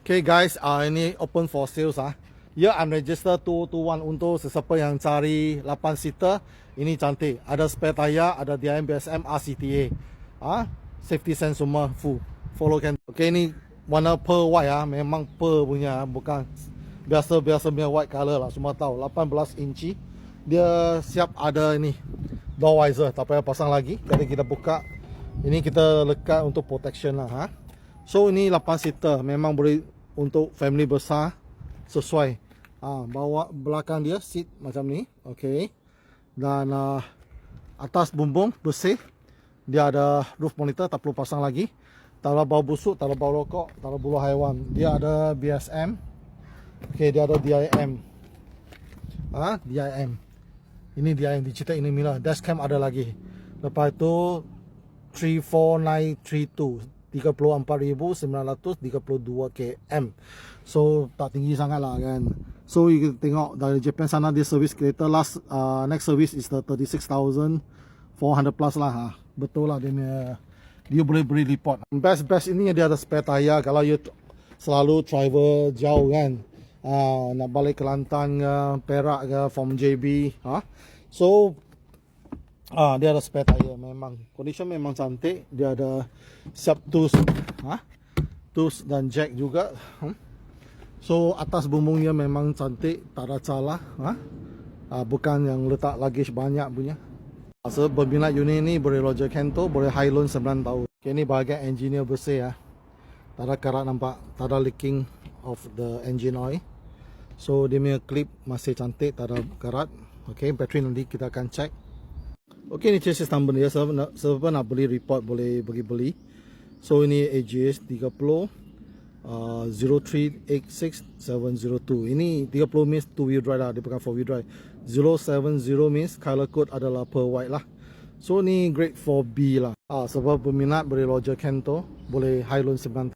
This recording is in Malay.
Okay guys, ini open for sales ah. Ya, unregistered 221 untuk sesiapa yang cari 8 seater. Ini cantik. Ada spare tayar, ada DIM BSM, RCTA. Safety sense semua full. Follow can. Okay, ini warna pearl white ah, memang pearl punya, bukan biasa punya white color lah. Semua tahu 18 inci. Dia siap ada ini door visor, tak payah pasang lagi. Jadi kita buka. Ini kita lekat untuk protection lah. So ini 8 seater, memang boleh untuk family besar sesuai. Bawa belakang dia seat macam ni, okey. Dan atas bumbung bersih. Dia ada roof monitor, tak perlu pasang lagi. Tak ada bau busuk, tak ada bau rokok, tak ada bulu haiwan. Dia ada BSM. Okey, dia ada DIM. DIM. Ini DIM digital, ini Miller. Dashcam ada lagi. Lepas itu 34932. 34,932 km. So tak tinggi sangat lah kan. So you tengok dari Japan sana dia service kereta next service is the 36,400 plus lah. Betul lah dia boleh beri report. Best ini dia ada spare tayar kalau you selalu travel jauh kan. Nak balik Kelantan ke Perak ke from JB. So dia ada spare tayar, memang condition memang cantik. Dia ada siap tools, tools dan jack juga. So atas bumbungnya memang cantik, tak ada calah. Bukan yang letak luggage banyak punya. So berminat unit ni boleh Roger Kento, boleh high loan 9 tahun. Okay, ni bahagian engineer bersih ya. Tak ada karat nampak, tak ada leaking of the engine oil. So dia punya clip masih cantik, tak ada karat. Okay, battery nanti kita akan check. Okay, ni chassis number dia. Siapa nak beli report boleh pergi beli. So ini AJS 30 0386702. Ini 30 means 2 wheel drive lah, dia bukan 4 wheel drive. 070 means color code adalah pearl white lah. So ni grade 4B lah. Sebab berminat boleh Roger Kento, boleh high loan 9.